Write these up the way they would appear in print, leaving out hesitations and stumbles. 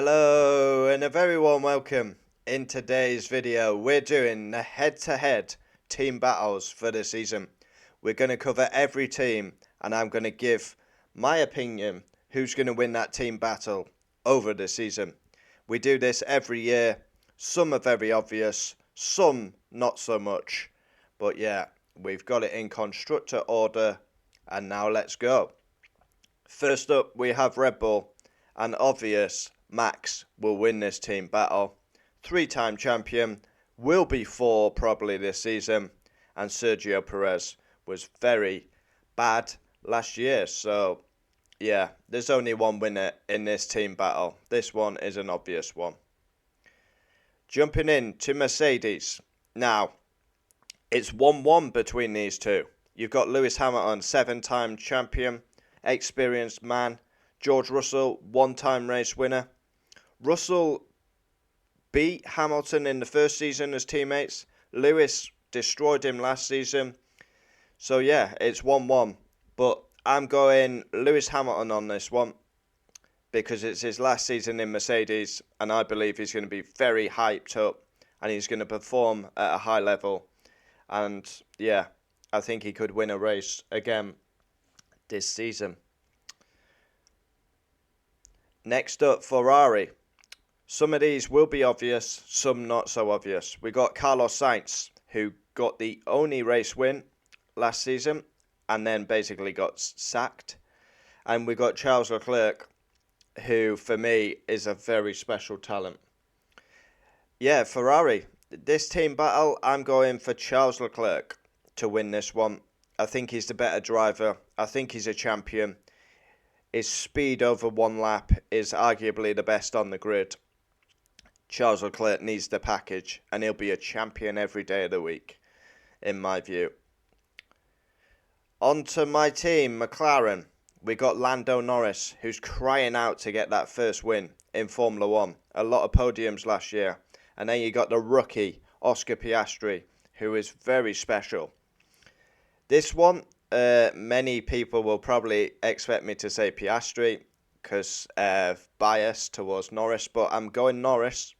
Hello and a very warm welcome. In today's video we're doing the head-to-head team battles for the season. We're going to cover every team and I'm going to give my opinion who's going to win that team battle over the season. We do this every year. Some are very obvious, some not so much. But yeah, we've got it in constructor order and now let's go. First up we have Red Bull. And obvious, Max will win this team battle. Three-time champion, will be four probably this season. And Sergio Perez was very bad last year. So, yeah, there's only one winner in this team battle. This one is an obvious one. Jumping in to Mercedes. Now, it's 1-1 between these two. You've got Lewis Hamilton, seven-time champion, experienced man. George Russell, one-time race winner. Russell beat Hamilton in the first season as teammates. Lewis destroyed him last season. So yeah, it's 1-1. But I'm going Lewis Hamilton on this one because it's his last season in Mercedes and I believe he's going to be very hyped up and he's going to perform at a high level. And yeah, I think he could win a race again this season. Next up, Ferrari. Some of these will be obvious, some not so obvious. We got Carlos Sainz, who got the only race win last season and then basically got sacked. And we got Charles Leclerc, who for me is a very special talent. Yeah, Ferrari. This team battle, I'm going for Charles Leclerc to win this one. I think he's the better driver. I think he's a champion. His speed over one lap is arguably the best on the grid. Charles Leclerc needs the package and he'll be a champion every day of the week, in my view. On to my team, McLaren. We got Lando Norris, who's crying out to get that first win in Formula 1. A lot of podiums last year. And then you got the rookie, Oscar Piastri, who is very special. This one, many people will probably expect me to say Piastri because bias towards Norris, but I'm going Norris.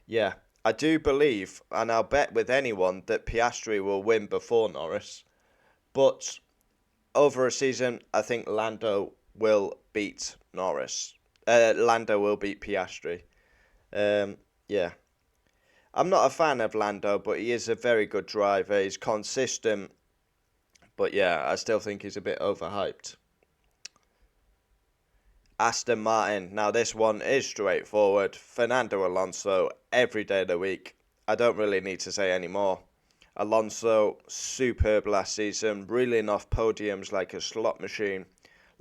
Yeah, I do believe, and I'll bet with anyone, that Piastri will win before Norris. But over a season, I think Lando will beat Norris. Lando will beat Piastri. Yeah. I'm not a fan of Lando, but he is a very good driver. He's consistent. But yeah, I still think he's a bit overhyped. Aston Martin. Now this one is straightforward. Fernando Alonso every day of the week. I don't really need to say any more. Alonso, superb last season. Reeling off podiums like a slot machine.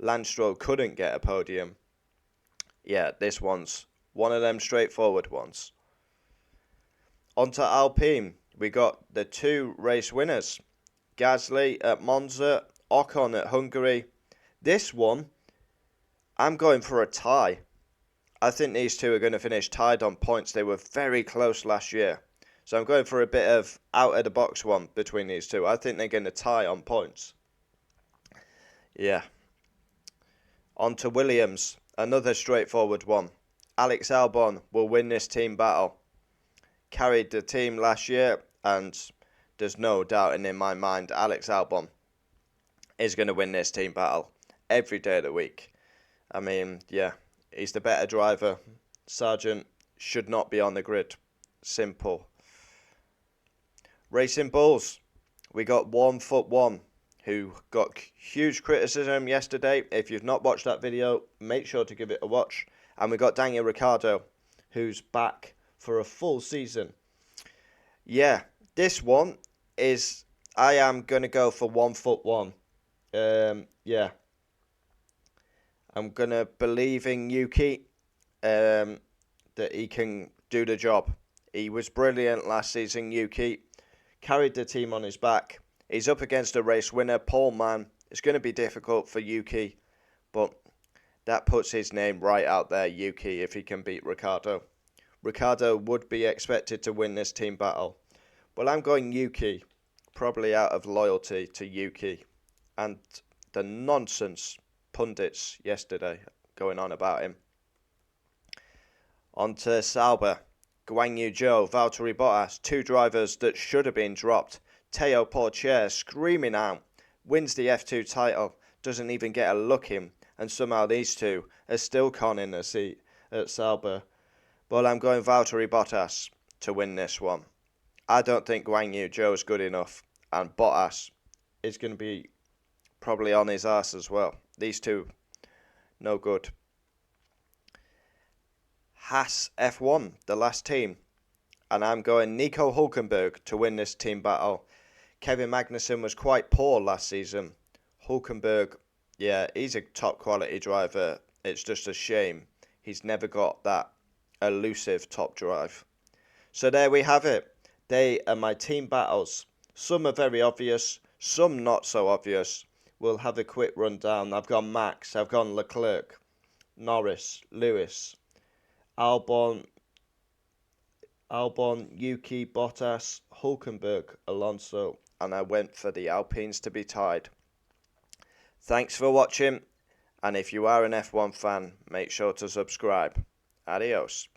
Lance Stroll couldn't get a podium. Yeah, this one's one of them straightforward ones. Onto Alpine, we got the two race winners. Gasly at Monza, Ocon at Hungary. This one, I'm going for a tie. I think these two are going to finish tied on points. They were very close last year. So I'm going for a bit of out-of-the-box one between these two. I think they're going to tie on points. Yeah. On to Williams, another straightforward one. Alex Albon will win this team battle. Carried the team last year and there's no doubt in my mind Alex Albon is going to win this team battle every day of the week. I mean, yeah, he's the better driver. Sargent should not be on the grid. Simple. Racing Bulls. We got 1-1, who got huge criticism yesterday. If you've not watched that video, make sure to give it a watch. And we got Daniel Ricciardo, who's back for a full season. Yeah, this one is, I am going to go for 1-1. Yeah. I'm going to believe in Yuki that he can do the job. He was brilliant last season, Yuki. Carried the team on his back. He's up against a race winner, Paul Mann. It's going to be difficult for Yuki, but that puts his name right out there, Yuki, if he can beat Ricciardo. Ricciardo would be expected to win this team battle. Well, I'm going Yuki, probably out of loyalty to Yuki and the nonsense pundits yesterday going on about him. On to Sauber, Guan Yu Zhou, Valtteri Bottas, two drivers that should have been dropped. Teo Porcher screaming out, wins the F2 title, doesn't even get a look in, and somehow these two are still conning a seat at Sauber. But I'm going Valtteri Bottas to win this one. I don't think Guan Yu Zhou is good enough, and Bottas is going to be probably on his arse as well. These two, no good. Haas F1, the last team, and I'm going Nico Hülkenberg to win this team battle. Kevin Magnussen was quite poor last season. Hülkenberg, yeah, he's a top quality driver. It's just a shame he's never got that elusive top drive. So there we have it. They are my team battles. Some are very obvious, some not so obvious. We'll have a quick rundown. I've gone Max, I've gone Leclerc, Norris, Lewis, Albon, Yuki, Bottas, Hülkenberg, Alonso, and I went for the Alpines to be tied. Thanks for watching, and if you are an F1 fan, make sure to subscribe. Adios.